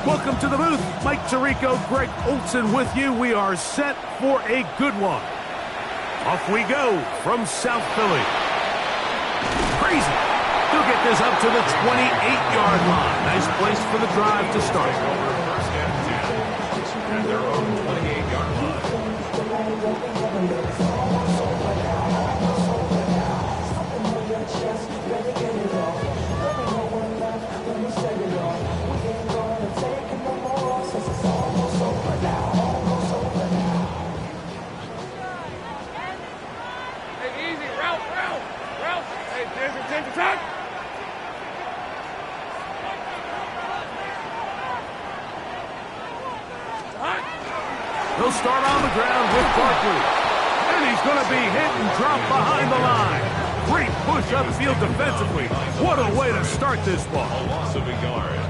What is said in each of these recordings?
Welcome to the booth. Mike Tirico, Greg Olson with you. We are set for a good one. Off we go from South Philly. Crazy. He'll get this up to the 28-yard line. Nice place for the drive to start. First and 10 at their own 28-yard line. He'll start on the ground with Barkley. And he's going to be hit and drop behind the line. Great push upfield defensively. What a way to start this ball. A loss of a yard.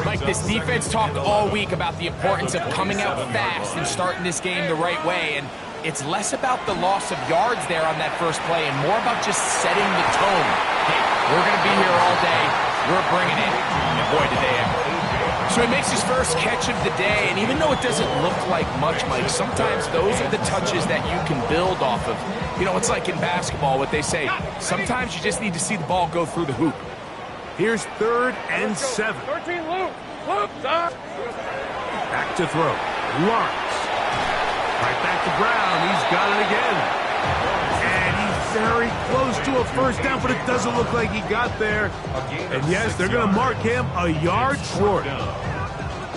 Mike, this defense talked all week about the importance of coming out fast and starting this game the right way. And it's less about the loss of yards there on that first play and more about just setting the tone. Hey, we're going to be here all day. We're bringing it. And boy, did they ever. So he makes his first catch of the day, and even though it doesn't look like much, Mike, sometimes those are the touches that you can build off of. You know, it's like in basketball, what they say, sometimes you just need to see the ball go through the hoop. Here's 3rd and 7. 13, Luke, stop. Back to throw. Lawrence. Right back to Brown. He's got it again. And he's very close to a first down, but it doesn't look like he got there. And yes, they're going to mark him a yard short.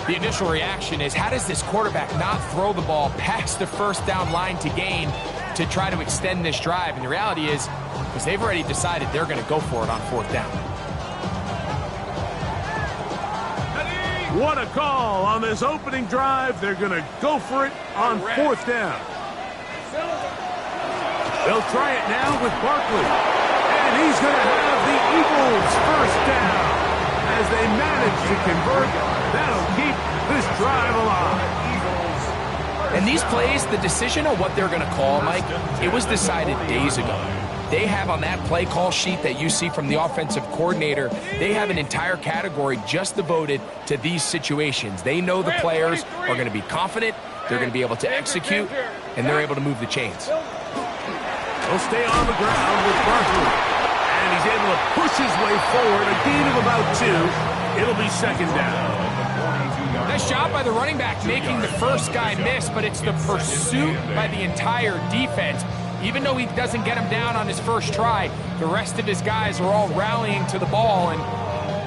The initial reaction is, how does this quarterback not throw the ball past the first down line to gain to try to extend this drive? And the reality is, because they've already decided they're going to go for it on 4th down. What a call on this opening drive. They're going to go for it on 4th down. They'll try it now with Barkley. And he's going to have the Eagles first down. As they manage to convert, that'll keep this drive alive. And these plays, the decision on what they're going to call, Mike, it was decided days ago. They have on that play call sheet that you see from the offensive coordinator, they have an entire category just devoted to these situations. They know the players are going to be confident, they're going to be able to execute, and they're able to move the chains. He'll stay on the ground with Barkley. And he's able to push his way forward, a gain of about 2. It'll be 2nd down. Nice job by the running back making the first guy miss, but it's the pursuit by the entire defense. Even though he doesn't get him down on his first try, the rest of his guys are all rallying to the ball, and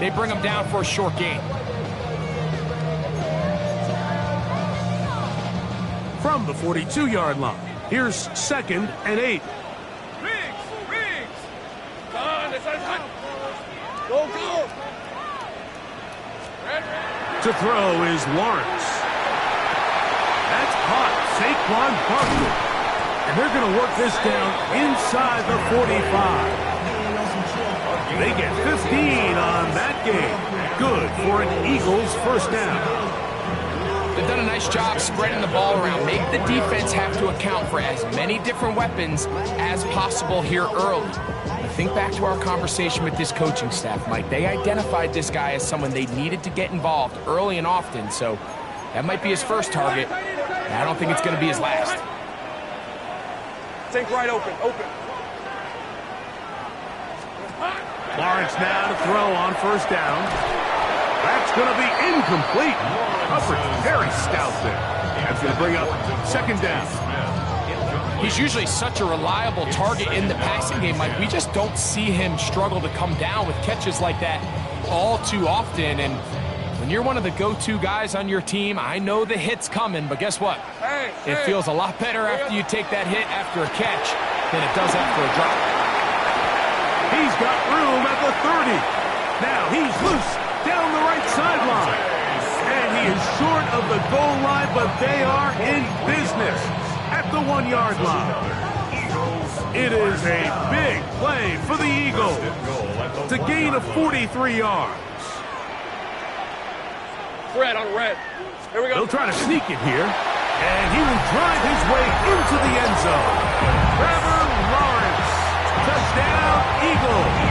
they bring him down for a short gain. From the 42-yard line, here's 2nd and 8. Go. To throw is Lawrence. That's caught. Saquon Barkley. And they're going to work this down inside the 45. They get 15 on that game. Good for an Eagles first down. They've done a nice job spreading the ball around. Make the defense have to account for as many different weapons as possible here early. Think back to our conversation with this coaching staff, Mike. They identified this guy as someone they needed to get involved early and often, so that might be his first target. And I don't think it's going to be his last. Think right open. Lawrence now to throw on first down. That's going to be incomplete. Coverage very stout there. That's going to bring up 2nd down. He's usually such a reliable target in the passing game, Mike. We just don't see him struggle to come down with catches like that all too often. And when you're one of the go-to guys on your team, I know the hit's coming, but guess what? It feels a lot better after you take that hit after a catch than it does after a drop. He's got room at the 30. Now he's loose down the right sideline. And he is short of the goal line, but they are in business at the 1-yard line. It is a big play for the Eagles to gain of 43 yards. Red on red. Here we go. They'll try to sneak it here, and he will drive his way into the end zone. Trevor Lawrence, touchdown Eagles.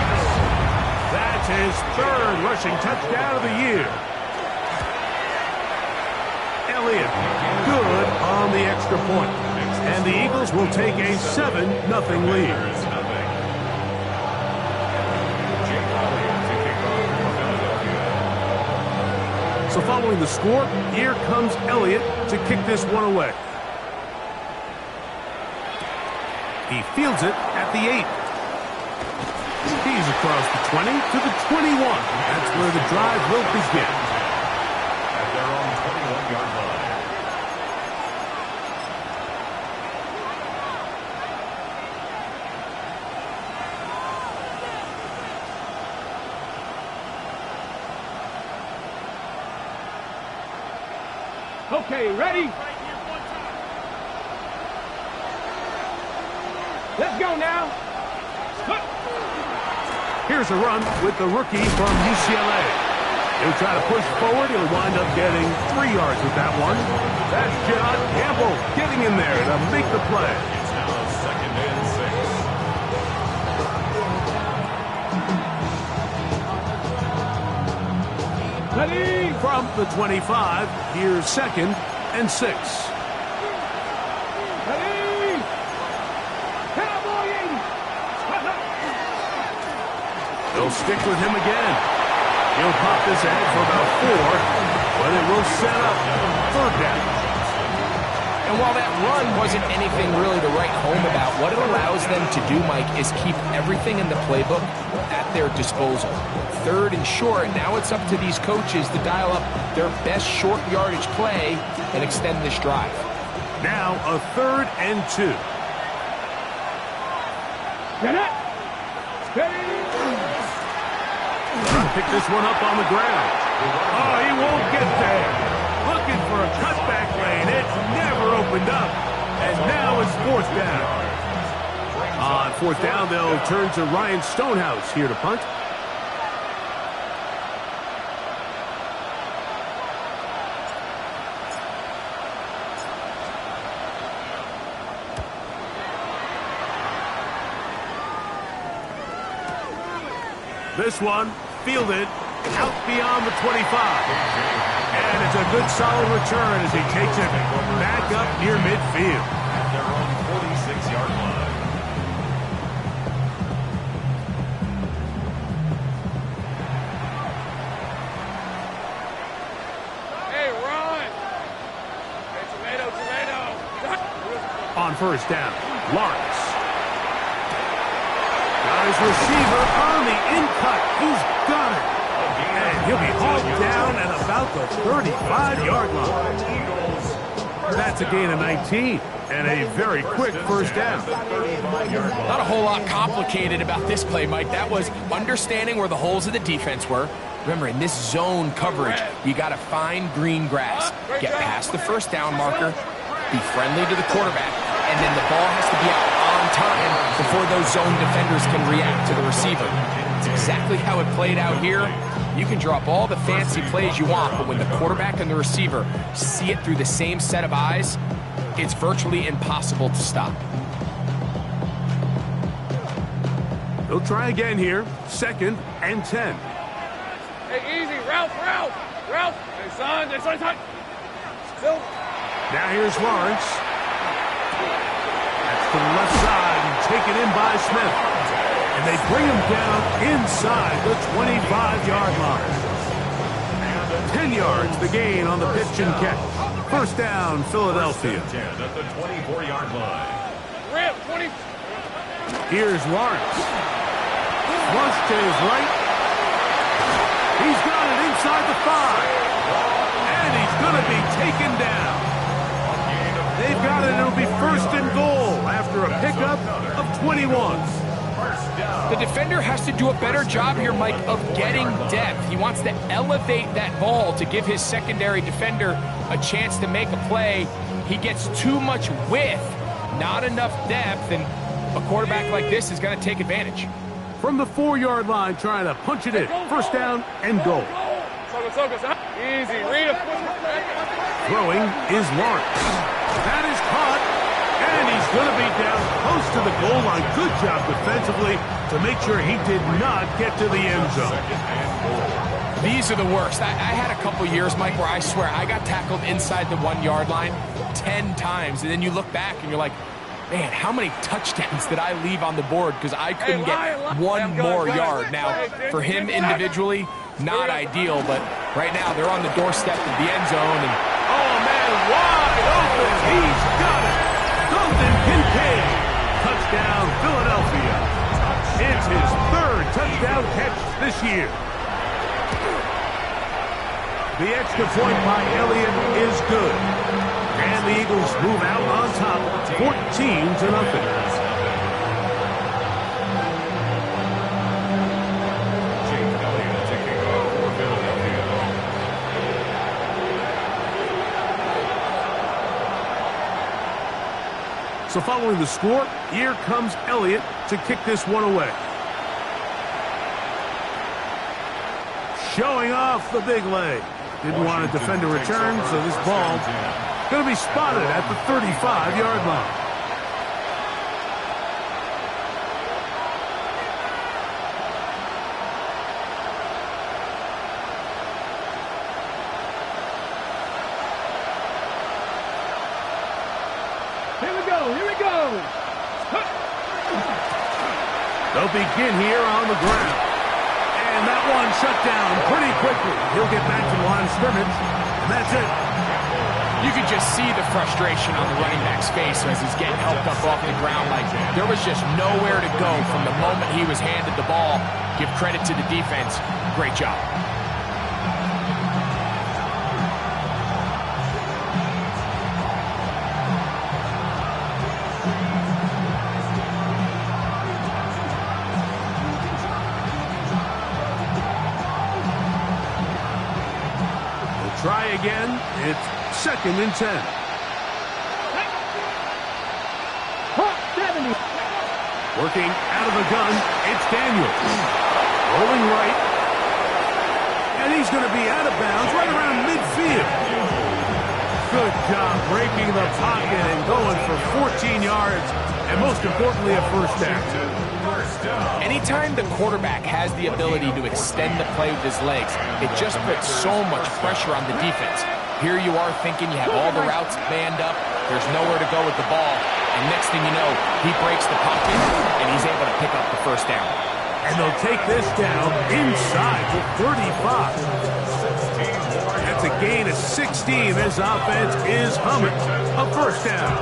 That's his 3rd rushing touchdown of the year. Elliott. Good on the extra point. And the Eagles will take a 7-0 lead. So following the score, here comes Elliott to kick this one away. He fields it at the 8. He's across the 20 to the 21. That's where the drive will begin. At their own 21-yard line. Okay, ready? Let's go now. Here's a run with the rookie from UCLA. He'll try to push forward. He'll wind up getting 3 yards with that one. That's John Campbell getting in there to make the play. It's now 2nd and 6. Ready? From the 25, here's 2nd and 6. Ready? Cowboy 80. They'll stick with him again. He'll pop this ahead for about 4, but it will set up 3rd down. And while that run wasn't anything really to write home about, what it allows them to do, Mike, is keep everything in the playbook at their disposal. 3rd and short, now it's up to these coaches to dial up their best short yardage play and extend this drive. Now a 3rd and 2. Get it. Steady. Trying to pick this one up on the ground. Oh, he won't get there. Looking for a cutback lane. It's never opened up. And now it's 4th down. On 4th down, they'll turn to Ryan Stonehouse here to punt. This one fielded out beyond the 25. And it's a good solid return as he takes it back up near midfield. At their own 46-yard line. Hey, Ron. Hey, tomato. On 1st down, Lawrence. Got his receiver on the in-cut. He's got it. And he'll be hauled down at about the 35-yard line. That's a gain of 19 and a very quick 1st down. Not a whole lot complicated about this play, Mike. That was understanding where the holes of the defense were. Remember, in this zone coverage, you got to find green grass. Get past the 1st down marker, be friendly to the quarterback, and then the ball has to be out on time before those zone defenders can react to the receiver. It's exactly how it played out here. You can draw up all the fancy plays you want, but when the quarterback and the receiver see it through the same set of eyes, it's virtually impossible to stop. They'll try again here. 2nd and 10. Hey, easy. Ralph. Hey, son. Still. Now here's Lawrence. That's to the left side and taken in by Smith. And they bring him down inside the 25-yard line. 10 yards the gain on the pitch and catch. 1st down, Philadelphia. 10 at the 24-yard line. Rip, 20. Here's Lawrence. Flush to his right. He's got it inside the 5. And he's going to be taken down. They've got it. It'll be 1st and goal after a pickup of 21. The defender has to do a better job here, Mike, of getting depth. He wants to elevate that ball to give his secondary defender a chance to make a play. He gets too much width, not enough depth, and a quarterback like this is going to take advantage. From the 4-yard line, trying to punch it in. 1st down and goal. Easy. Read it. Throwing is Lawrence. That is caught. And he's going to be down close to the goal line. Good job defensively to make sure he did not get to the end zone. These are the worst. I had a couple years, Mike, where I swear I got tackled inside the 1 yard line 10 times, and then you look back and you're like, man, how many touchdowns did I leave on the board because I couldn't get one more yard? Now, for him individually, not ideal, but right now they're on the doorstep of the end zone. And oh, man, wide open. He's got it. Dalton Kincaid. Touchdown, Philadelphia. It's his third touchdown catch this year. The extra point by Elliott is good. And the Eagles move out on top, 14-0. So following the score, here comes Elliott to kick this one away. Showing off the big leg. Didn't want to defend a return, so this ball going to be spotted at the 35-yard line. Here we go, here we go. They'll begin here on the ground. And that one shut down pretty quickly. He'll get back to the line of scrimmage, and that's it. you could just see the frustration on the running back's face as he's getting helped up off the ground. Like, there was just nowhere to go from the moment he was handed the ball. Give credit to the defense. Great job. Try again. It's 2nd and 10. Working out of the gun, it's Daniel. Rolling right. And he's going to be out of bounds right around midfield. Good job breaking the pocket and going for 14 yards. And most importantly, a first down. Anytime the quarterback has the ability to extend the play with his legs, it just puts so much pressure on the defense. Here you are thinking you have all the routes manned up, there's nowhere to go with the ball, and next thing you know, he breaks the pocket, and he's able to pick up the first down. And they'll take this down inside the 35. That's a gain of 16. This offense is humming. A first down.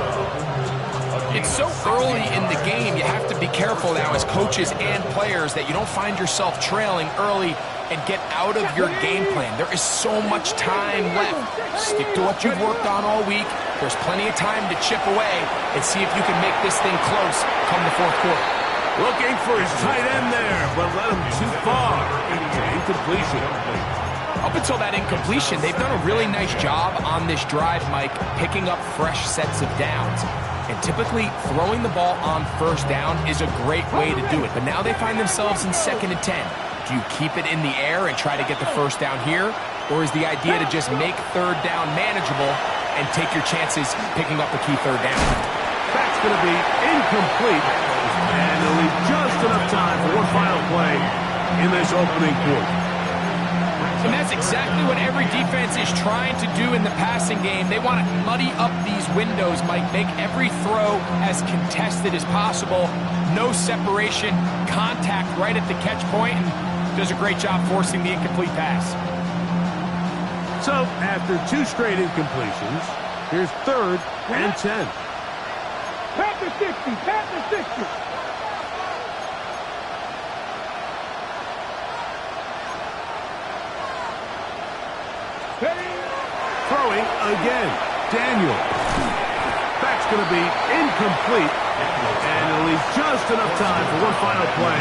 It's so early in the game, you have to be careful now as coaches and players that you don't find yourself trailing early and get out of your game plan. There is so much time left. Stick to what you've worked on all week. There's plenty of time to chip away and see if you can make this thing close come the fourth quarter. Looking for his tight end there, but led him too far. Incompletion. Up until that incompletion, they've done a really nice job on this drive, Mike, picking up fresh sets of downs. And typically, throwing the ball on first down is a great way to do it. But now they find themselves in 2nd and 10. Do you keep it in the air and try to get the first down here? Or is the idea to just make third down manageable and take your chances picking up a key third down? That's going to be incomplete. And they'll leave just enough time for one final play in this opening quarter. And that's exactly what every defense is trying to do in the passing game. They want to muddy up these windows, Mike, make every throw as contested as possible. No separation, contact right at the catch point, and does a great job forcing the incomplete pass. So, after 2 straight incompletions, here's 3rd and 10. Pat the 60, pat the 60. Throwing again. Daniel. That's going to be incomplete. And it'll leave just enough time for one final play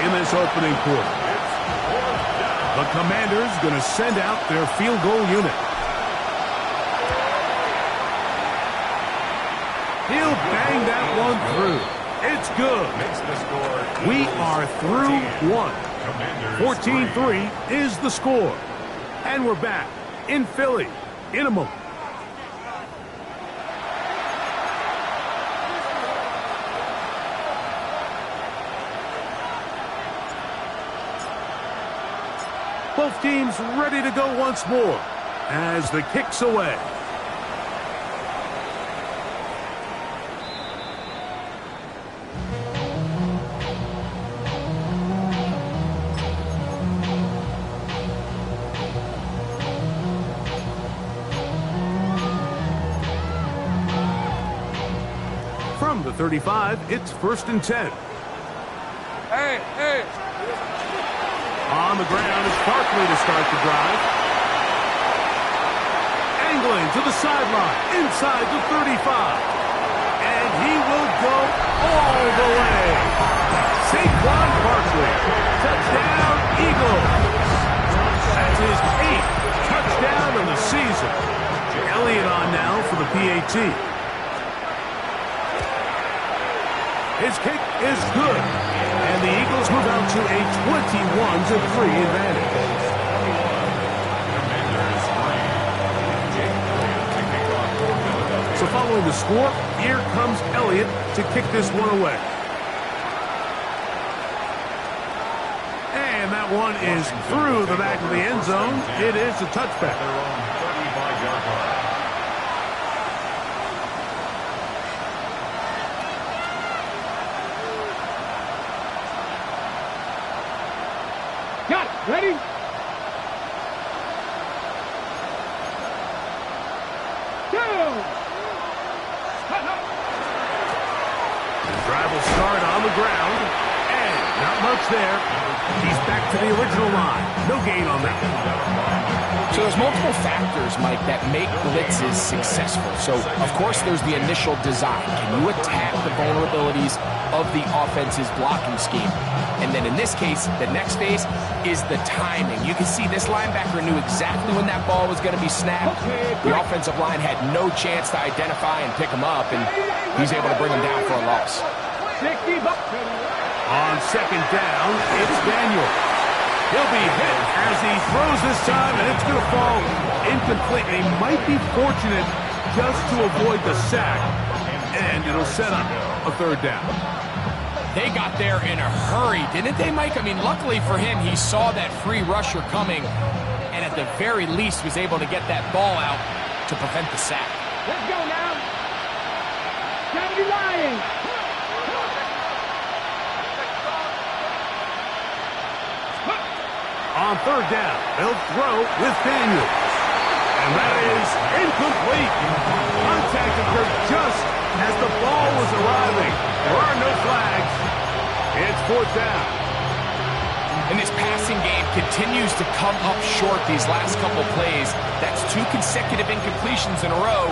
in this opening quarter. The Commanders going to send out their field goal unit. He'll bang that one through. It's good. We are through 1. 14-3 is the score. And we're back in Philly in a moment. Both team's ready to go once more as the kick's away. From the 35, it's 1st and 10. Hey. On the ground is Barkley to start the drive. Angling to the sideline, inside the 35. And he will go all the way. Saquon Barkley, touchdown Eagles. That's his 8th touchdown of the season. Elliott on now for the PAT. His kick is good, and the Eagles move out to a 21-3 advantage. So following the score, here comes Elliott to kick this one away. And that one is through the back of the end zone. It is a touchback. Ready? Go! The drive will start on the ground, and not much there. He's back to the original line. No gain on that. So there's multiple factors, Mike, that make blitzes successful. So, of course, there's the initial design. Can you attack the vulnerabilities of the offense's blocking scheme? And then in this case, the next phase is the timing. You can see this linebacker knew exactly when that ball was going to be snapped. The offensive line had no chance to identify and pick him up, and he's able to bring him down for a loss. On 2nd down, it's Daniel. He'll be hit as he throws this time, and it's going to fall incomplete. They might be fortunate just to avoid the sack, and it'll set up a 3rd down. They got there in a hurry, didn't they, Mike? I mean, luckily for him, he saw that free rusher coming, and at the very least was able to get that ball out to prevent the sack. Let's go now. Johnny Lions. On 3rd down, they'll throw with Daniels. And that is incomplete. Contact occurred just as the ball was arriving. There are no flags. It's 4th down. And this passing game continues to come up short these last couple plays. That's 2 consecutive incompletions in a row.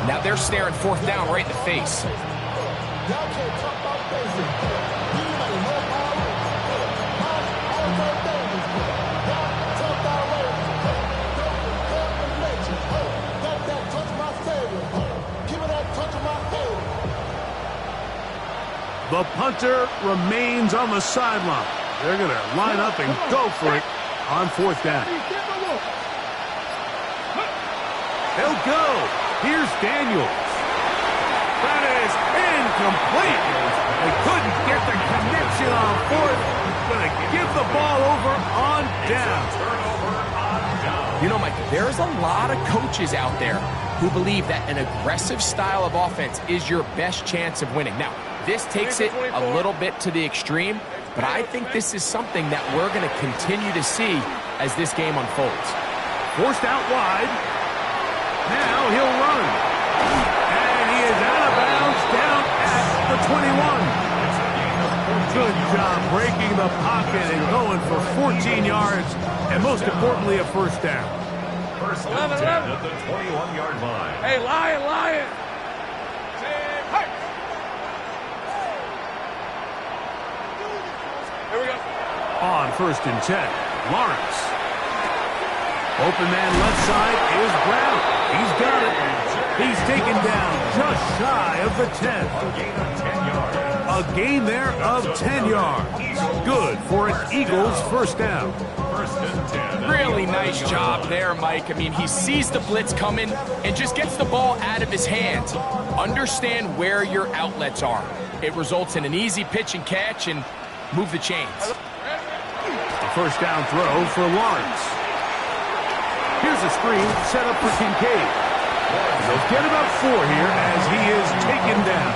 Now they're staring 4th down right in the face. The punter remains on the sideline. They're going to line up and go for it on 4th down. They'll go. Here's Daniels. That is incomplete. They couldn't get the connection on 4th. Going to give the ball over on down. You know, Mike, there's a lot of coaches out there who believe that an aggressive style of offense is your best chance of winning. Now, this takes it a little bit to the extreme, but I think this is something that we're going to continue to see as this game unfolds. Forced out wide. Now he'll run. And he is out of bounds down at the 21. Good job breaking the pocket and going for 14 yards, and most importantly, a 1st down. 1st and 10 at the 21-yard line. Hey, Lion. Here we go. On 1st and 10, Lawrence. Open man left side is Brown. He's got it. He's taken down just shy of the 10. A gain there of 10 yards. Good for an Eagles 1st down. 1st and 10. Really nice job there, Mike. I mean, he sees the blitz coming and just gets the ball out of his hands. Understand where your outlets are. It results in an easy pitch and catch and move the chains. First down throw for Lawrence. Here's a screen set up for Kincaid. They'll get about 4 here as he is taken down.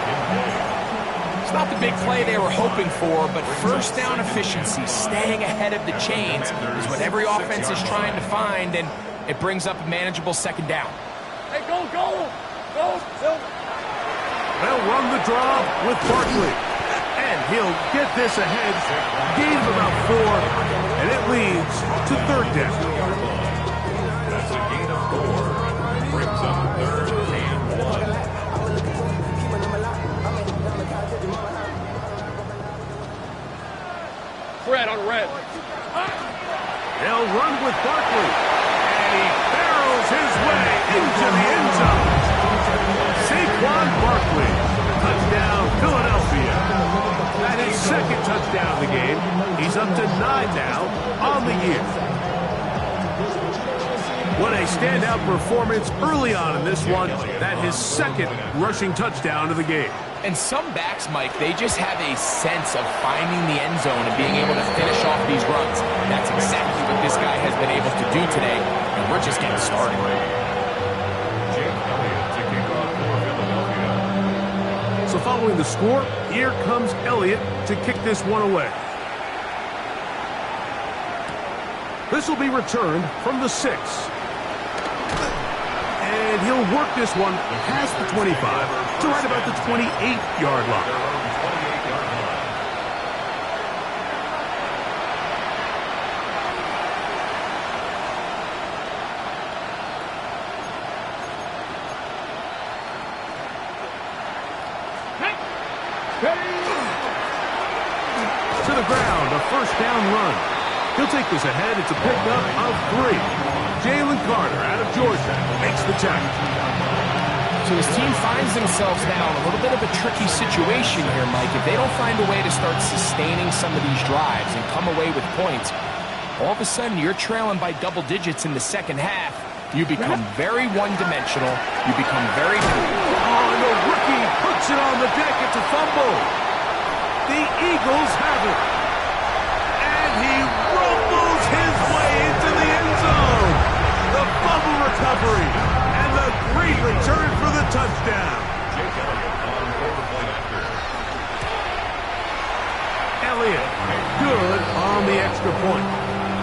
It's not the big play they were hoping for, but first down efficiency, staying ahead of the chains, is what every offense is trying to find, and it brings up a manageable second down. Hey, go, go! Go, Bill! They'll run the draw with Barkley. And he'll get this ahead. Gain of about 4, and it leads to third down. That's a gain of 4. Brings up third and 1. Red on red. They'll run with Barkley. And he barrels his way into the end zone. Saquon Barkley. Touchdown, Philadelphia. That is second touchdown of the game. He's up to 9 now on the year. What a standout performance early on in this one. That his second rushing touchdown of the game. And some backs, Mike, they just have a sense of finding the end zone and being able to finish off these runs. That's exactly what this guy has been able to do today, and we're just getting started. So following the score, here comes Elliott to kick this one away. This will be returned from the 6. And he'll work this one past the 25 to right about the 28-yard line. To the ground, a first down run. He'll take this ahead. It's a pickup of 3. Jalen Carter out of Georgia makes the tackle. So his team finds themselves now in a little bit of a tricky situation here, Mike. If they don't find a way to start sustaining some of these drives and come away with points, all of a sudden you're trailing by double digits in the second half. You become very one-dimensional. You become very... Oh, and the rookie puts it on the deck. It's a fumble. The Eagles have it. And he rumbles his way into the end zone. The fumble recovery. And the great return for the touchdown. Elliott, good on the extra point.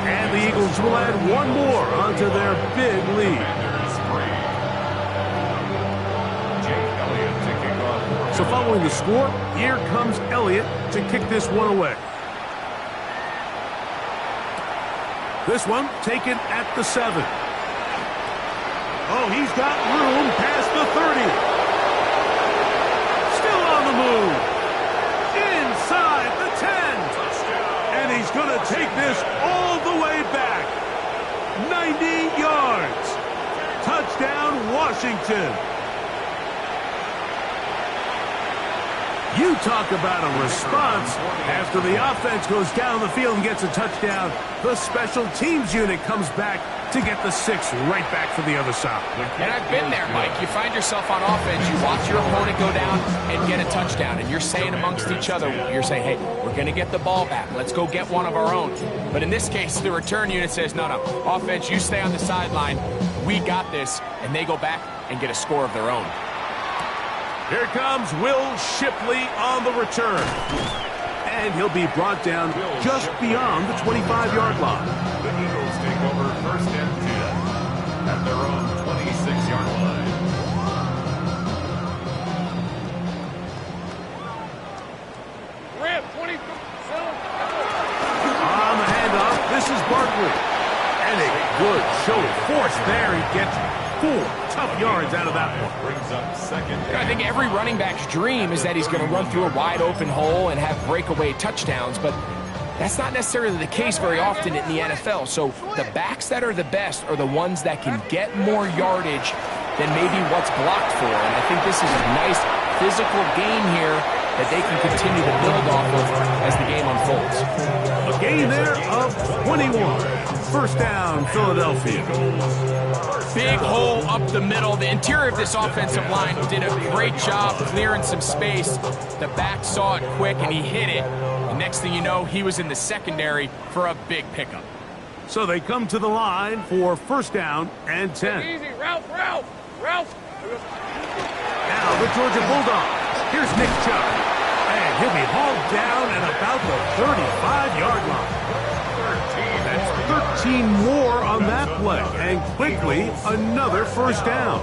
And the Eagles will add one more onto their big lead. So following the score, here comes Elliott to kick this one away. This one taken at the 7. Oh, he's got room past the 30. Still on the move. Inside the 10. And he's going to take this all the way back. 90 yards. Touchdown, Washington. You talk about a response. After the offense goes down the field and gets a touchdown, the special teams unit comes back to get the 6 right back for the other side. And I've been there, Mike. You find yourself on offense, you watch your opponent go down and get a touchdown, and you're saying amongst each other, you're saying, hey, we're going to get the ball back. Let's go get one of our own. But in this case, the return unit says, no, offense, you stay on the sideline. We got this. And they go back and get a score of their own. Here comes Will Shipley on the return. And he'll be brought down just beyond the 25-yard line. The Eagles take over first and 10 at their own 26-yard line. Red, 20. On the handoff, this is Barkley. And a good show of force there. He gets 4 tough yards out of that one. Brings up second down. I think every running back's dream is that he's going to run through a wide open hole and have breakaway touchdowns, but that's not necessarily the case very often in the NFL. So the backs that are the best are the ones that can get more yardage than maybe what's blocked for. And I think this is a nice physical game here that they can continue to build off of as the game unfolds. A gain there of 21. First down, Philadelphia. Big hole up the middle. The interior of this offensive line did a great job clearing some space. The back saw it quick, and he hit it And next thing you know, he was in the secondary for a big pickup. So they come to the line for first down and 10. Easy, Ralph. Now the Georgia Bulldogs. Here's Nick Chubb. And he'll be hauled down at about the 35-yard line. That's 13 more on that play. And quickly, another first down.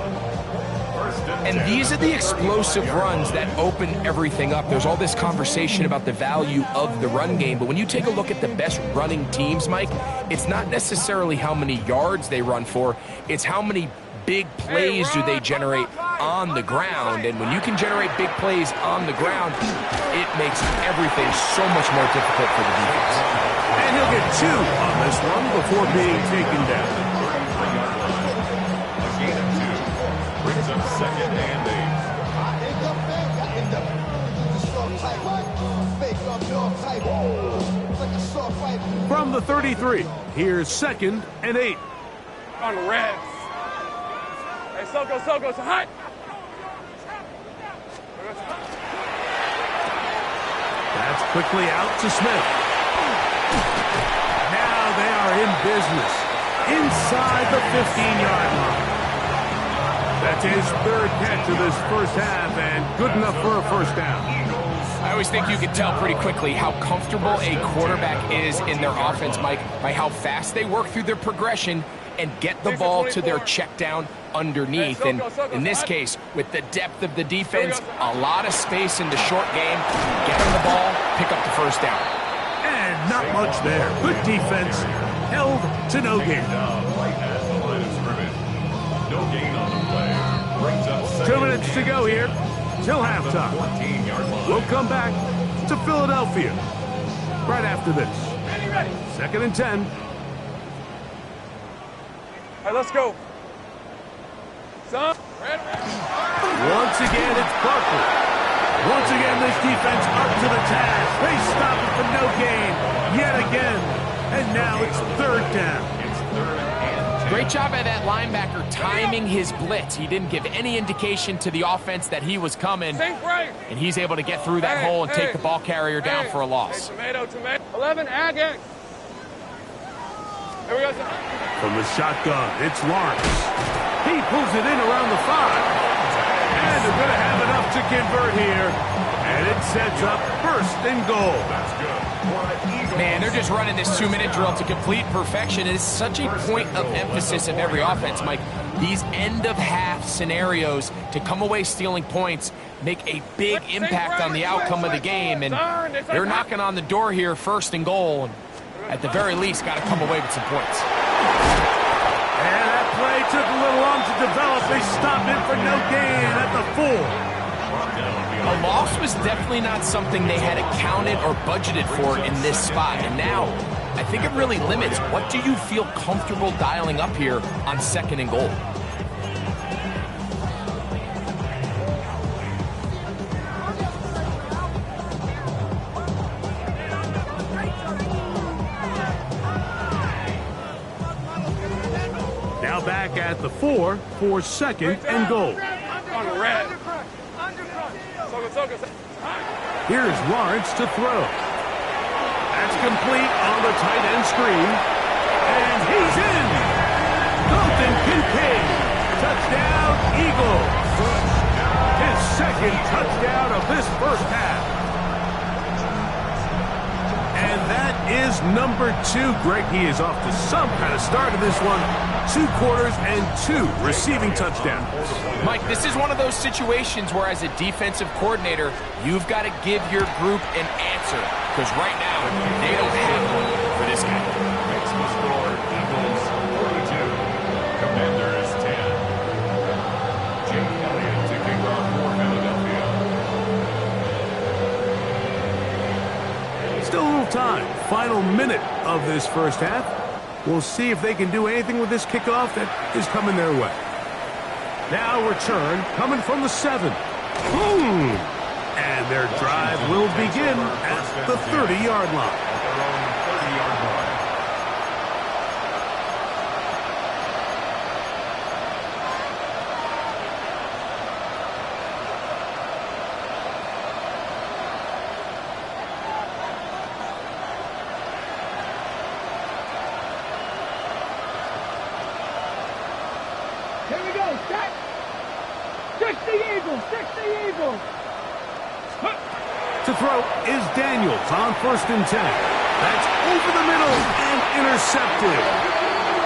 And these are the explosive runs that open everything up. There's all this conversation about the value of the run game, but when you take a look at the best running teams, Mike, it's not necessarily how many yards they run for, it's how many big plays do they generate on the ground. And when you can generate big plays on the ground, it makes everything so much more difficult for the defense. And he'll get 2 on this one before being taken down. Brings up second and 8. From the 33, here's second and 8. On the Reds. Hey, Soko, it's hot. That's quickly out to Smith. Now they are in business inside the 15-yard line. That's his third catch of this first half and good enough for a first down. I always think you can tell pretty quickly how comfortable a quarterback is in their offense, Mike, by how fast they work through their progression and get the ball to their check down underneath. And in this case, with the depth of the defense, a lot of space in the short game, get on the ball, pick up the first down. And not much there. Good defense, held to no gain. right at the line of scrimmage. No gain on the play. Brings up second 2 minutes to go here till halftime. 14-yard line. We'll come back to Philadelphia right after this. Second and 10. All right, let's go. Son. Once again, it's Barkley. Once again, this defense up to the task. They stop it for no gain yet again. And now it's third down. It's third and 10. Great job by that linebacker timing his blitz. He didn't give any indication to the offense that he was coming. And he's able to get through that hole and take the ball carrier down for a loss. Tomato. 11, again. Here we go. From the shotgun, it's Lawrence. He pulls it in around the 5. And they're going to have enough to convert here. And it sets up first and goal. That's good. Man, they're just running this 2-minute drill to complete perfection. It is such a point of emphasis of every offense, Mike. These end-of-half scenarios to come away stealing points make a big impact on the outcome of the game. And they're knocking on the door here, first and goal. And at the very least, got to come away with some points. And that play took a little long to develop. They stopped it for no gain at the 4. A loss was definitely not something they had accounted or budgeted for in this spot. And now, I think it really limits what do you feel comfortable dialing up here on second and goal. Now back at the 4 for second and goal. On the red. Here's Lawrence to throw. That's complete on the tight end screen. And he's in. Dalton Kincaid. Touchdown, Eagles. His second touchdown of this first half. And that is number 2. Greg, he is off to some kind of start in this one. 2 quarters and 2 receiving touchdowns. Mike, this is one of those situations where as a defensive coordinator, you've got to give your group an answer. Because right now, they don't have one for this guy. Makes the score Eagles 42. Commanders 10. Jake Elliott to kick off for Philadelphia. Still a little time. Final minute of this first half. We'll see if they can do anything with this kickoff that is coming their way. Now return coming from the 7. Boom! And their drive will begin at the 30-yard line. At their own 30-yard line. Here we go. Set. 60 Eagles. 60 Eagles. To throw is Daniels on 1st and 10. That's over the middle and intercepted.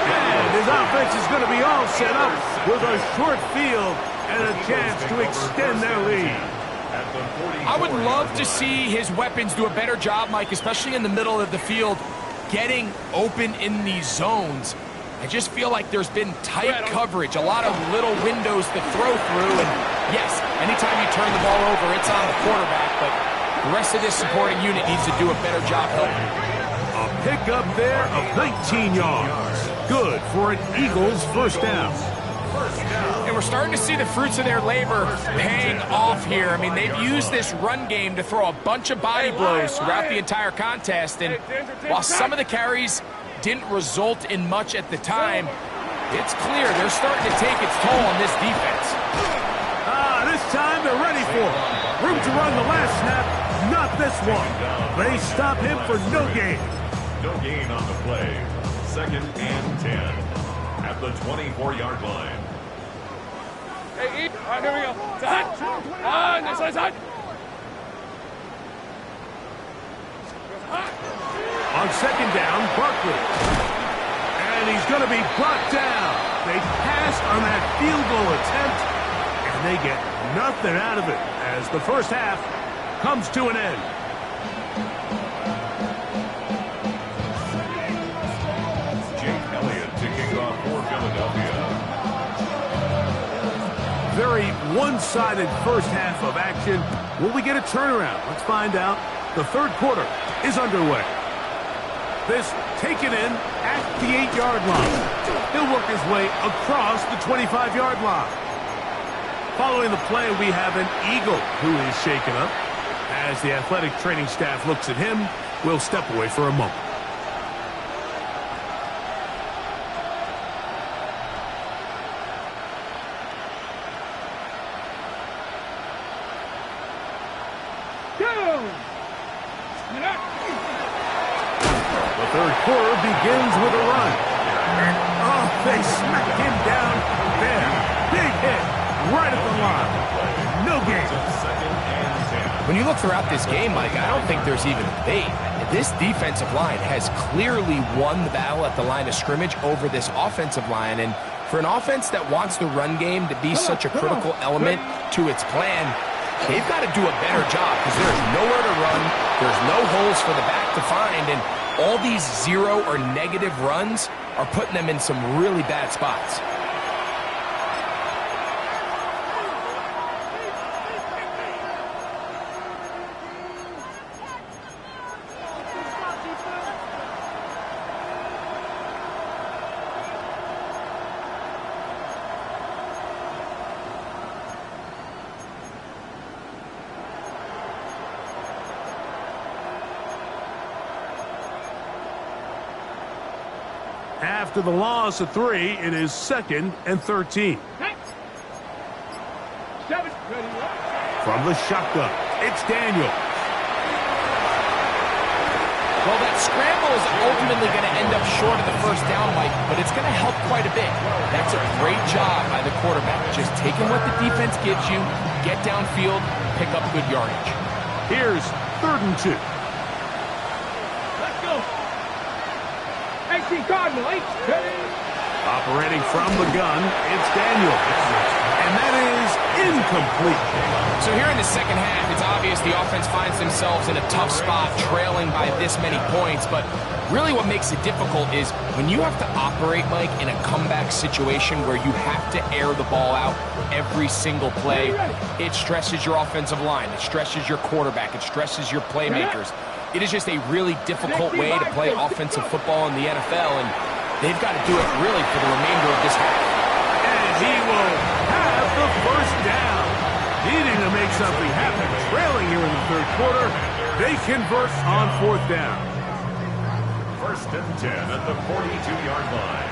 And his offense is going to be all set up with a short field and a chance to extend their lead. I would love to see his weapons do a better job, Mike, especially in the middle of the field, getting open in these zones. I just feel like there's been tight coverage, a lot of little windows to throw through. And yes, anytime you turn the ball over, it's on the quarterback, but the rest of this supporting unit needs to do a better job helping. A pickup there of 19 yards. Good for an Eagles first down. And we're starting to see the fruits of their labor paying off here. I mean, they've used this run game to throw a bunch of body blows throughout the entire contest. And while some of the carries didn't result in much at the time, it's clear they're starting to take its toll on this defense. This time they're ready for it. Room to run the last snap, not this one. They stop him for no gain. No gain on the play. 2nd and 10 at the 24-yard line. Hey, eat. All right, here we go. It's a hut. This one's hut. On 2nd down, Barkley. And he's going to be brought down. They pass on that field goal attempt, and they get nothing out of it as the first half comes to an end. Jake Elliott to kick off for Philadelphia. Very one-sided first half of action. Will we get a turnaround? Let's find out. The 3rd quarter is underway. This taken in at the 8-yard line. He'll work his way across the 25-yard line. Following the play, we have an Eagle who is shaken up. As the athletic training staff looks at him, we'll step away for a moment. The 3rd quarter begins with a run. And, they smacked him down there. Big hit right at the line. No gain. When you look throughout this game, Mike, I don't think there's even a debate. This defensive line has clearly won the battle at the line of scrimmage over this offensive line. And for an offense that wants the run game to be such a critical element to its plan, they've got to do a better job because there's nowhere to run. There's no holes for the back to find. And all these 0 or negative runs are putting them in some really bad spots. After the loss of 3, it is 2nd and 13. From the shotgun, it's Daniels. Well, that scramble is ultimately going to end up short of the first down, Mike, but it's going to help quite a bit. That's a great job by the quarterback. Just taking what the defense gives you, get downfield, pick up good yardage. Here's 3rd and 2. Let's go. 18 Cardinal, 8. Operating from the gun, it's Daniels. And that is incomplete. So here in the second half, it's obvious the offense finds themselves in a tough spot, trailing by this many points. But really what makes it difficult is when you have to operate, Mike, in a comeback situation where you have to air the ball out every single play, it stresses your offensive line. It stresses your quarterback. It stresses your playmakers. It is just a really difficult way to play offensive football in the NFL, and they've got to do it really for the remainder of this half. And he will have the first down. Needing to make something happen, trailing here in the 3rd quarter. They convert on 4th down. 1st and 10 at the 42-yard line.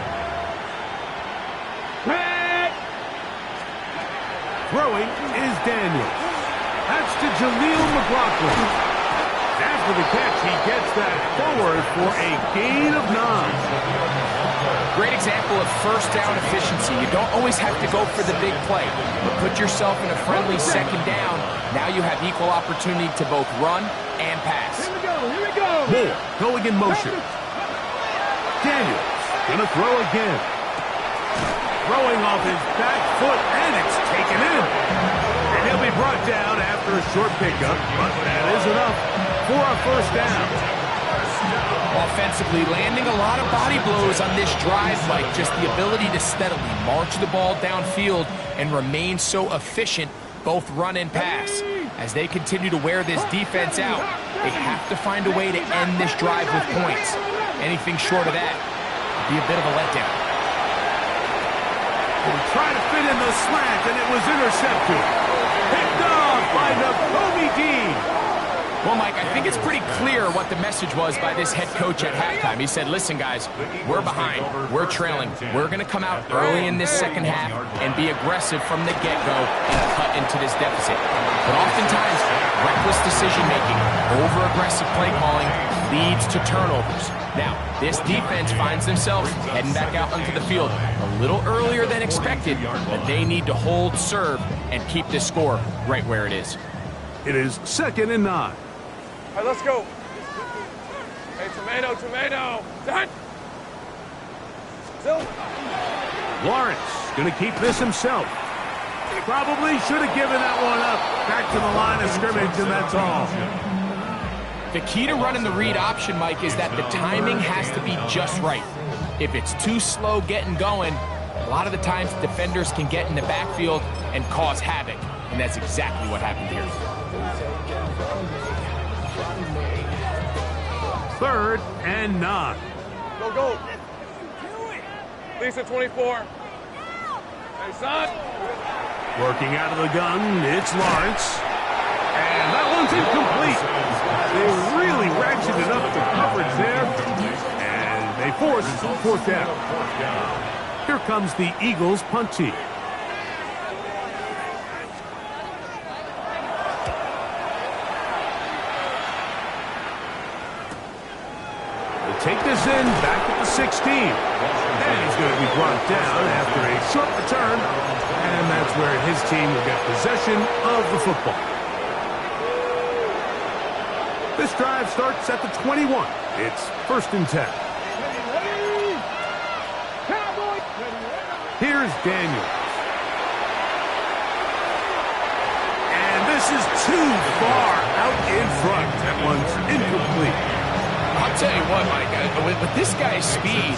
Throwing is Daniels. That's to Jaleel McLaughlin. After the catch, he gets that forward for a gain of 9. Great example of first down efficiency. You don't always have to go for the big play, but put yourself in a friendly second down. Now you have equal opportunity to both run and pass. Here we go, here we go. Moore going in motion. Daniels gonna throw again. Throwing off his back foot, and it's taken in. And he'll be brought down after a short pickup, but that is enough for a first down. Offensively, landing a lot of body blows on this drive, like just the ability to steadily march the ball downfield and remain so efficient, both run and pass. As they continue to wear this defense out, they have to find a way to end this drive with points. Anything short of that would be a bit of a letdown. He tried to fit in the slant, and it was intercepted. Picked off by Nakobe Dean. Well, Mike, I think it's pretty clear what the message was by this head coach at halftime. He said, listen, guys, we're behind. We're trailing. We're going to come out early in this second half and be aggressive from the get-go and cut into this deficit. But oftentimes, reckless decision-making, over-aggressive play calling leads to turnovers. Now, this defense finds themselves heading back out onto the field a little earlier than expected, but they need to hold serve and keep this score right where it is. It is 2nd and 9. All right, let's go. Hey, tomato, tomato. Done. Still. Lawrence going to keep this himself. Probably should have given that one up. Back to the line of scrimmage, and that's all. The key to running the read option, Mike, is that the timing has to be just right. If it's too slow getting going, a lot of the times defenders can get in the backfield and cause havoc, and that's exactly what happened here. 3rd and 9. Go, go. Lisa, 24. Hey, son. Working out of the gun, it's Lawrence. And that one's incomplete. They really ratcheted up the coverage there, and they forced 4th down. Here comes the Eagles punt team. Take this in, back at the 16. And he's going to be brought down after a short return. And that's where his team will get possession of the football. This drive starts at the 21. It's 1st and 10. Here's Daniels. And this is too far out in front. That one's incomplete. I'll tell you what, Mike, with this guy's speed,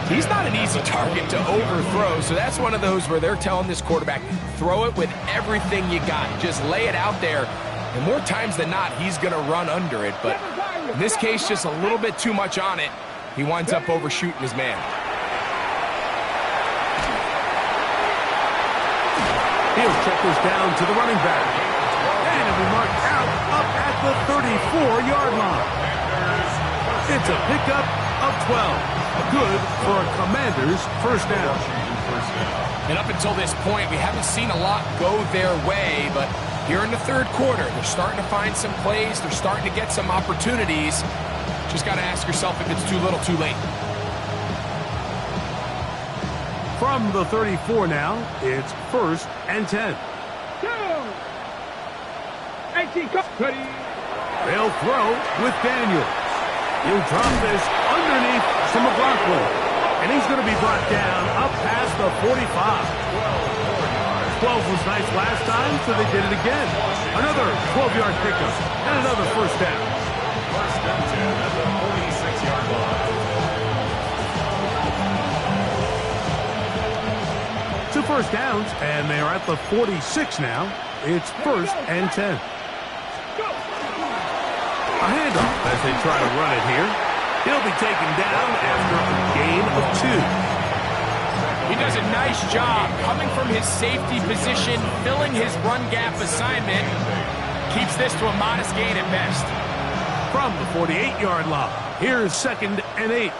he's not an easy target to overthrow, so that's one of those where they're telling this quarterback, throw it with everything you got. Just lay it out there, and more times than not, he's going to run under it. But in this case, just a little bit too much on it. He winds up overshooting his man. He'll check this down to the running back. And it'll be marked out up at the 34-yard line. It's a pickup of 12. Good for a Commander's first down. And up until this point, we haven't seen a lot go their way, but here in the 3rd quarter, they're starting to find some plays. They're starting to get some opportunities. Just got to ask yourself if it's too little, too late. From the 34 now, it's 1st and 10. 18, ready. They'll throw with Daniels. He'll drop this underneath to McLaughlin. And he's going to be brought down up past the 45. 12 was nice last time, so they did it again. Another 12-yard pickup and another first down. 1st and 10 at the 46-yard line. 2 first downs, and they are at the 46 now. It's 1st and 10. A handoff as they try to run it here. He'll be taken down after a gain of 2. He does a nice job coming from his safety position, filling his run gap assignment. Keeps this to a modest gain at best. From the 48-yard line, here's 2nd and 8.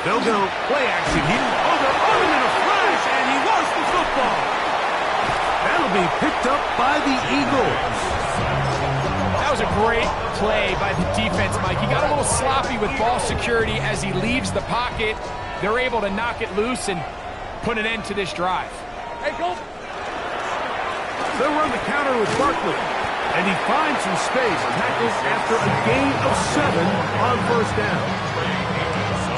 They'll go play action here. Oh, they're on him in a flash, and he lost the football. That'll be picked up by the Eagles. That was was a great play by the defense, Mike. He got a little sloppy with ball security as he leaves the pocket. They're able to knock it loose and put an end to this drive. Hey, go. They'll run the counter with Barkley. And he finds some space, tackles after a gain of 7 on first down.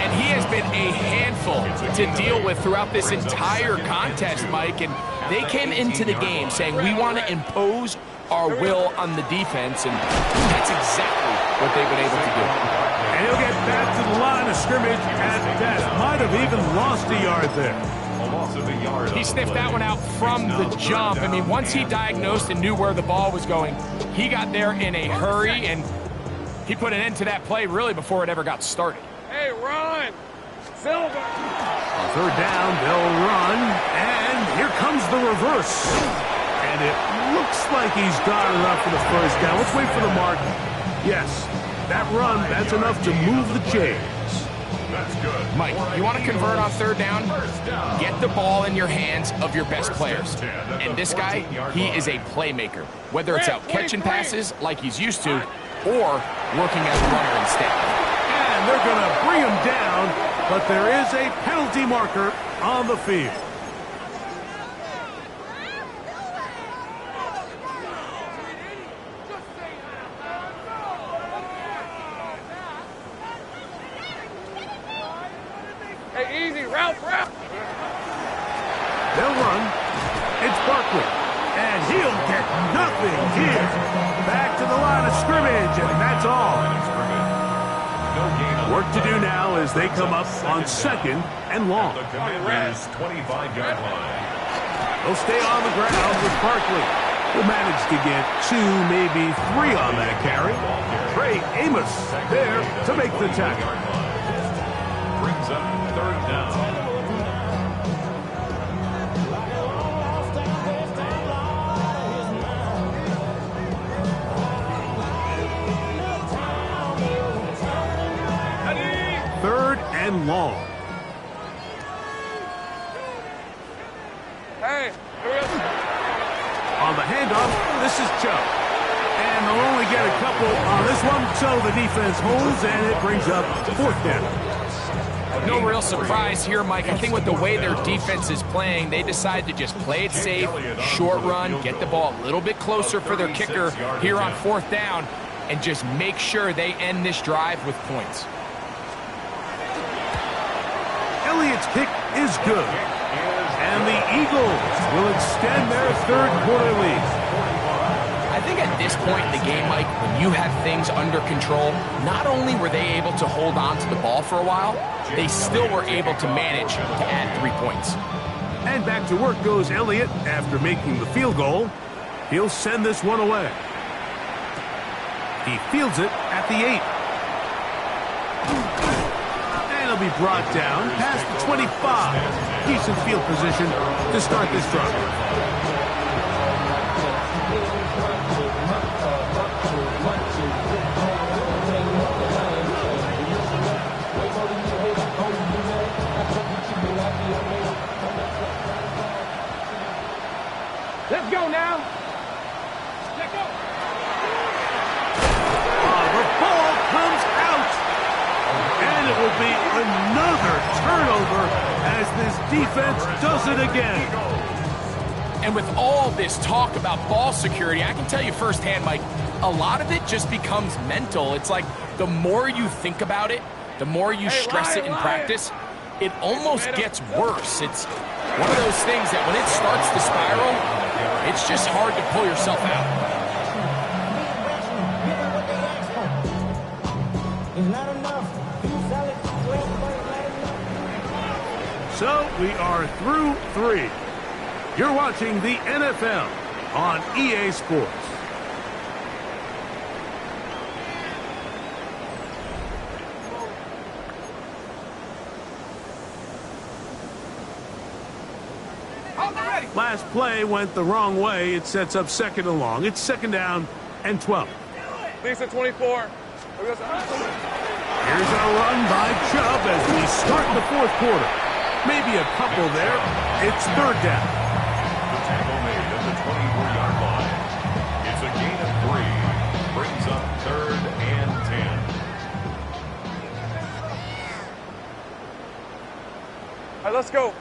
And he has been a handful to deal with throughout this entire contest, Mike. And they came into the game saying, we want to impose our will on the defense, and that's exactly what they've been able to do. And he'll get back to the line of scrimmage at that. Might have even lost a yard there. He sniffed that one out from the jump. I mean, once he diagnosed and knew where the ball was going, he got there in a hurry, and he put an end to that play really before it ever got started. Hey, run. Silver. On third down, they'll run, and here comes the reverse. And it looks like he's got enough for the first down. Let's wait for the mark. Yes, that run, that's enough to move the chains. That's good. Mike, you want to convert on third down? Get the ball in your hands of your best players. And this guy, he is a playmaker. Whether it's out catching passes like he's used to, or working as a runner instead. And they're going to bring him down, but there is a penalty marker on the field. Hey, easy. Route. They'll run. It's Barkley. And he'll get nothing here. Back to the line of scrimmage, and that's all. Work to do now as they come up on second and long. The Commanders' 25-yard line. They'll stay on the ground with Barkley. Will manage to get 2, maybe 3 on that carry. Trey Amos there to make the tackle. Brings up third down. Third and long. Hey, here we go. On the handoff, this is Chubb. And they'll only get a couple on this one, so the defense holds, and it brings up fourth down. No real surprise here, Mike. I think with the way their defense is playing, they decide to just play it safe, short run, get the ball a little bit closer for their kicker here on fourth down, and just make sure they end this drive with points. Elliott's kick is good. And the Eagles will extend their third quarter lead. I think at this point in the game, Mike, when you have things under control, not only were they able to hold on to the ball for a while, they still were able to manage to add 3 points. And back to work goes Elliott after making the field goal. He'll send this one away. He fields it at the 8. And he'll be brought down past the 25. Decent field position to start this drive. Let's go now. Let's go. The ball comes out. And it will be another turnover as this defense does it again. And with all this talk about ball security, I can tell you firsthand, Mike, a lot of it just becomes mental. It's like the more you think about it, the more you stress it in practice, it almost gets worse. It's one of those things that when it starts to spiral, it's just hard to pull yourself out. So we are through 3. You're watching the NFL on EA Sports. Last play went the wrong way. It sets up second and long. It's second down and 12. Lisa 24. Here's a run by Chubb as we start the fourth quarter. Maybe a couple there. It's third down. The tackle made at the 24-yard line. It's a gain of 3. Brings up All right, let's go.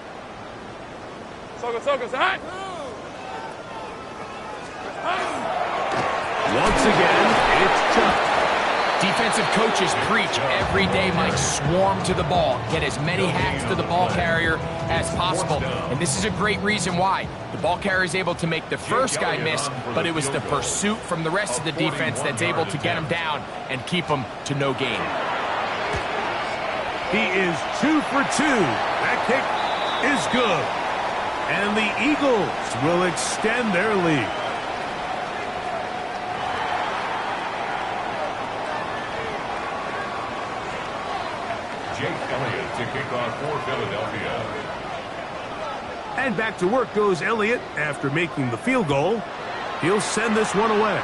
So go, high. Once again, it's Chuck. Defensive coaches preach every day, Mike, swarm to the ball. Get as many hacks to the ball carrier as possible. And this is a great reason why. The ball carrier is able to make the first guy miss, but it was the pursuit from the rest of the defense that's able to get him down and keep him to no gain. He is 2 for 2. That kick is good. And the Eagles will extend their lead. Jake Elliott to kick off for Philadelphia. And back to work goes Elliott after making the field goal. He'll send this one away.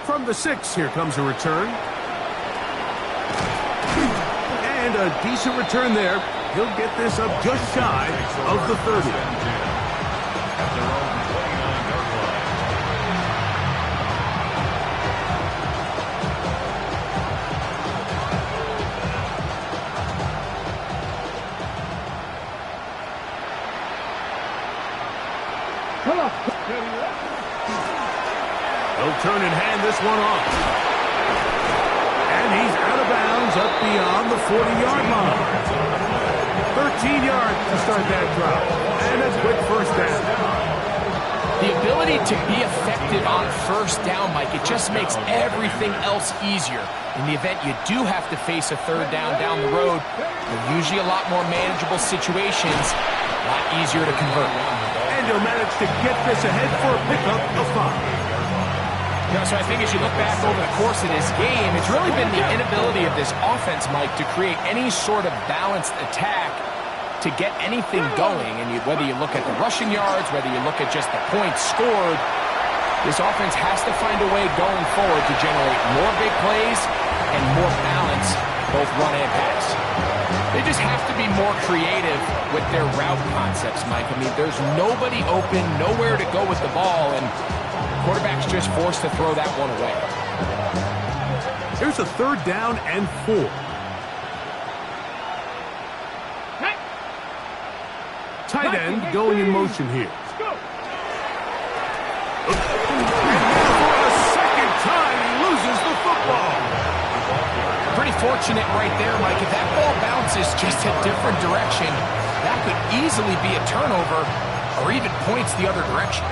From the 6, here comes a return. And a decent return there. He'll get this up just shy of the 30. At their own 29-yard line. Come on. He'll turn and hand this one off. And he's out of bounds up beyond the 40-yard line. 13 yards to start that drive. And a quick first down. The ability to be effective on first down, Mike, it just makes everything else easier. In the event you do have to face a third down the road, they're usually a lot more manageable situations, a lot easier to convert. And he'll manage to get this ahead for a pickup of 5. So I think as you look back over the course of this game, it's really been the inability of this offense, Mike, to create any sort of balanced attack to get anything going. And whether you look at the rushing yards, whether you look at just the points scored, this offense has to find a way going forward to generate more big plays and more balance, both run and pass. They just have to be more creative with their route concepts, Mike. I mean, there's nobody open, nowhere to go with the ball, and quarterback's just forced to throw that one away. Here's a 3rd down and 4. Tight end going in motion here. And for a second time, he loses the football. Pretty fortunate right there, Mike. If that ball bounces just a different direction, that could easily be a turnover or even points the other direction.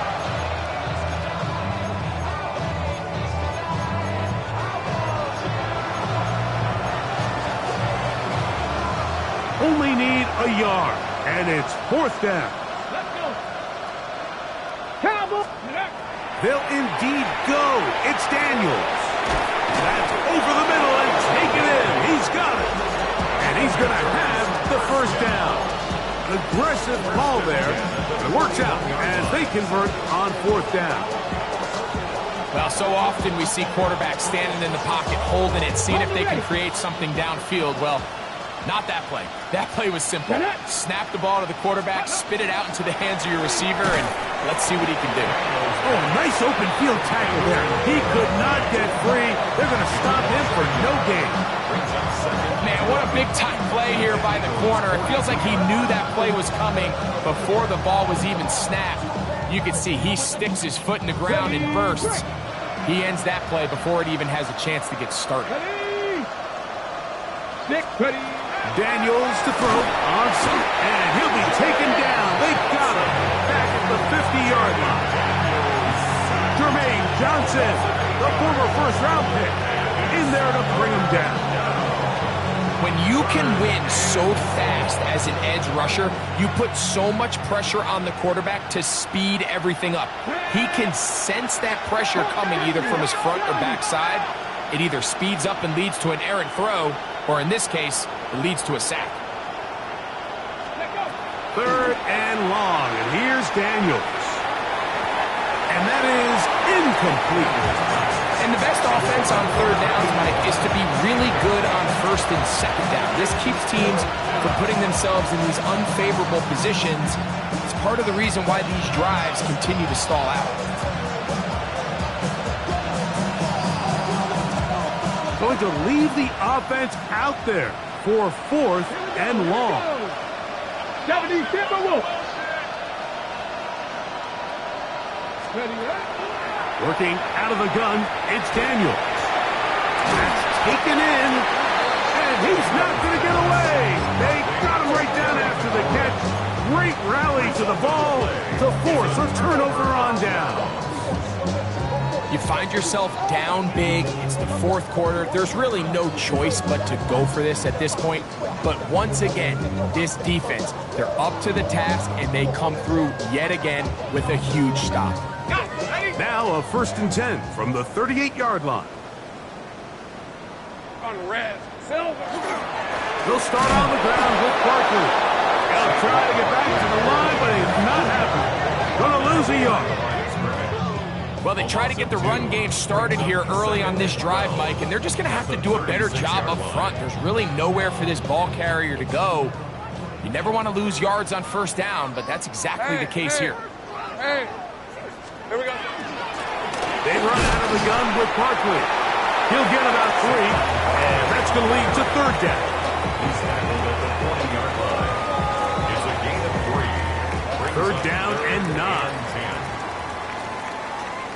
Only need a yard, and it's 4th down. Let's go. Cowboy. They'll indeed go. It's Daniels. That's over the middle and taken in. He's got it. And he's going to have the first down. An aggressive call there. It works out as they convert on 4th down. Well, so often we see quarterbacks standing in the pocket, holding it, seeing if they can create something downfield. Well, not that play. That play was simple. Snap the ball to the quarterback, spit it out into the hands of your receiver, and let's see what he can do. Oh, nice open field tackle there. He could not get free. They're going to stop him for no gain. Man, what a big-time play here by the corner. It feels like he knew that play was coming before the ball was even snapped. You can see he sticks his foot in the ground and bursts. He ends that play before it even has a chance to get started. Daniels to throw on some, and he'll be taken down. They got him back at the 50-yard line. Jermaine Johnson, the former first-round pick, in there to bring him down. When you can win so fast as an edge rusher, you put so much pressure on the quarterback to speed everything up. He can sense that pressure coming either from his front or back side. It either speeds up and leads to an errant throw, or in this case, it leads to a sack. 3rd and long, and here's Daniels. And that is incomplete. And the best offense on 3rd downs, Mike, is to be really good on 1st and 2nd down. This keeps teams from putting themselves in these unfavorable positions. It's part of the reason why these drives continue to stall out. Going to leave the offense out there. for 4th and long. 70 Timberwolves. Ready, right? Working out of the gun, it's Daniels. That's taken in, and he's not going to get away. They got him right down after the catch. Great rally to the ball to force a turnover on down. You find yourself down big. It's the 4th quarter. There's really no choice but to go for this at this point. But once again, this defense, they're up to the task, and they come through yet again with a huge stop. Now a 1st and 10 from the 38-yard line. On red. Silver. They'll start on the ground with Barkley. They'll try to get back to the line, but it's not happening. Gonna lose a yard. Well, they try to get the run game started here early on this drive, Mike, and they're just going to have to do a better job up front. There's really nowhere for this ball carrier to go. You never want to lose yards on 1st down, but that's exactly the case here. Hey, here we go. They run out of the gun with Barkley. He'll get about 3, and that's going to lead to 3rd down. He's tackled at the 20-yard line. It's a gain of 3. 3rd down and 9.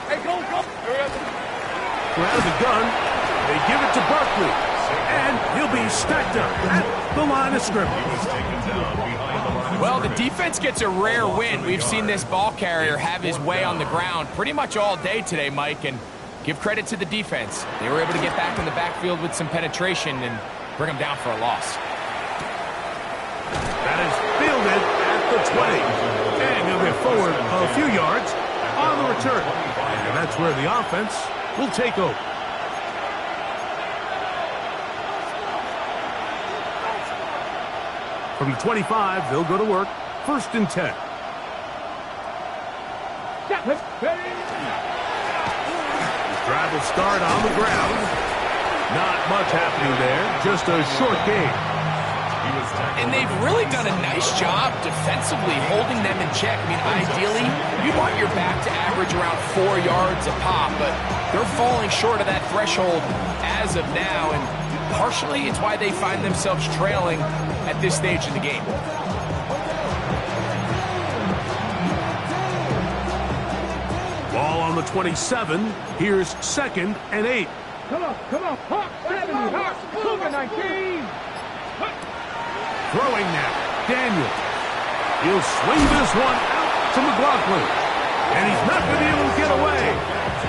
Hey, go. Here we go. Out of the gun, they give it to Barkley, and he'll be stacked up at the line of scrimmage. Well, the defense gets a rare win. We've seen this ball carrier have his way on the ground pretty much all day today, Mike, and give credit to the defense. They were able to get back in the backfield with some penetration and bring them down for a loss. That is fielded at the 20, and he'll get forward a few yards on the return. And that's where the offense will take over. From the 25, they'll go to work. 1st and 10. Drive will start on the ground. Not much happening there. Just a short game. And they've really done a nice job defensively holding them in check. I mean, ideally, you want your back to average around 4 yards a pop, but they're falling short of that threshold as of now, and partially it's why they find themselves trailing at this stage in the game. Ball on the 27. Here's 2nd and 8. Come on. Hawk 70. Hawk. Cougar 19. Throwing now. Daniels. He'll swing this one out to McLaughlin. And he's not going to be able to get away.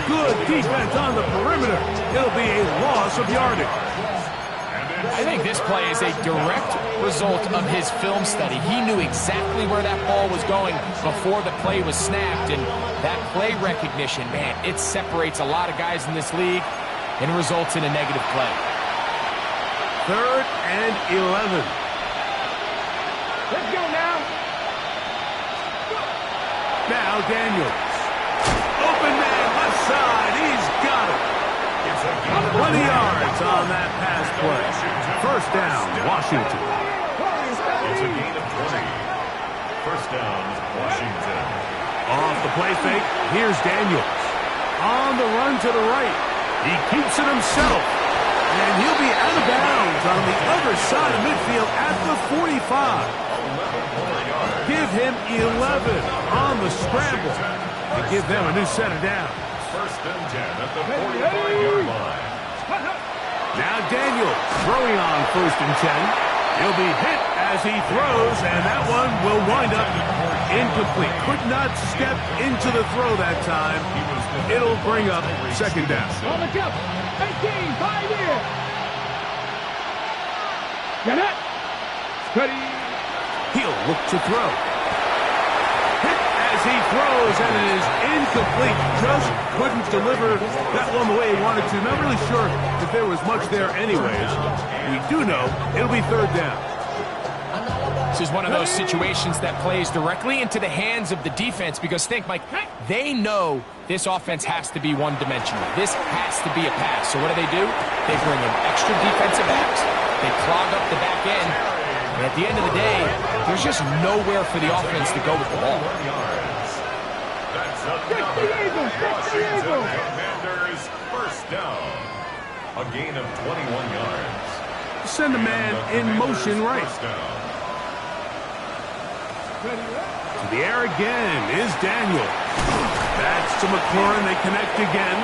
Good defense on the perimeter. It'll be a loss of yardage. I think this play is a direct result of his film study. He knew exactly where that ball was going before the play was snapped, and that play recognition, man, it separates a lot of guys in this league and results in a negative play. 3rd and 11. Let's go now. Now Daniels. Open man left side. He's got it. 20 yards on that pass play. 1st down, Washington. It's a gain of 20. 1st down, Washington. Off the play fake, here's Daniels. On the run to the right. He keeps it himself. And he'll be out of bounds on the other side of midfield at the 45. Give him 11 on the scramble to give them a new set of downs. 1st and 10 at the 45-yard line. Now Daniels throwing on 1st and 10. He'll be hit as he throws, and that one will wind up incomplete. Could not step into the throw that time. It'll bring up 2nd down. On the jump. 18. 5 here. Get it. Ready. He'll look to throw. Hit as he throws, and it is incomplete. Just couldn't deliver that one the way he wanted to. Not really sure if there was much there anyways. We do know it'll be 3rd down. This is one of those situations that plays directly into the hands of the defense because think, Mike, they know this offense has to be one-dimensional. This has to be a pass. So what do? They bring in extra defensive backs. They clog up the back end. And at the end of the day, there's just nowhere for the offense to go with the ball. That's the Eagles! Washington Commanders 1st down. A gain of 21 yards. send the man in motion right. First down. To the air again is Daniel. That's to McLaurin. They connect again.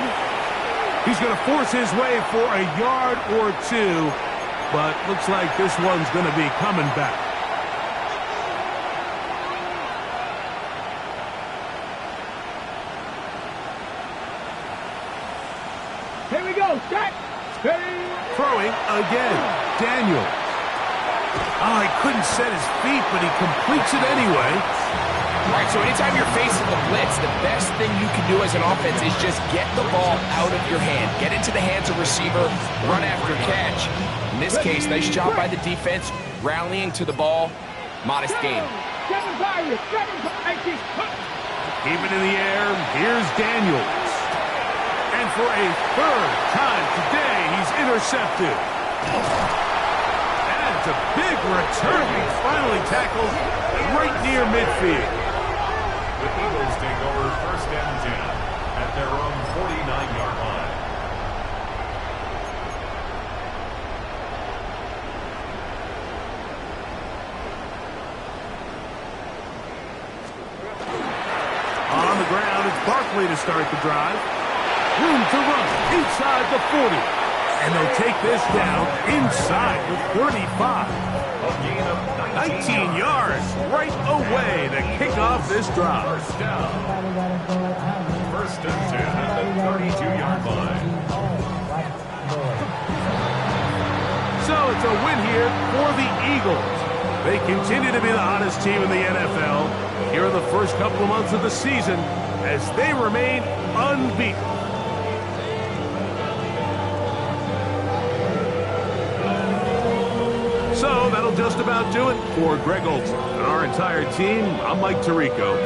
He's going to force his way for a yard or two, but looks like this one's going to be coming back. Here we go. Set. Throwing again. Daniel. Oh, he couldn't set his feet, but he completes it anyway. All right, so anytime you're facing the blitz, the best thing you can do as an offense is just get the ball out of your hand. Get into the hands of receiver, run after catch. In this case, nice job by the defense, rallying to the ball. Modest gain. Keep it in the air. Here's Daniels. And for a third time today, he's intercepted. And it's a big return. He's finally tackled right near midfield. The Eagles take over first and 10 at their own 49-yard line. On the ground, it's Barkley to start the drive. Room to run inside the 40. And they'll take this down inside the 35. A gain of 19 yards right away to kick off this drive. First down. First and 10 at the 32-yard line. So it's a win here for the Eagles. They continue to be the hottest team in the NFL here in the first couple of months of the season as they remain unbeaten. So that'll just about do it for Greg Olson and our entire team. I'm Mike Tirico.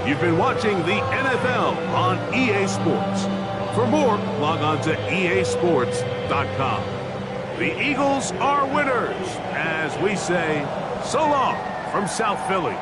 You've been watching the NFL on EA Sports. For more, log on to easports.com. The Eagles are winners, as we say, so long from South Philly.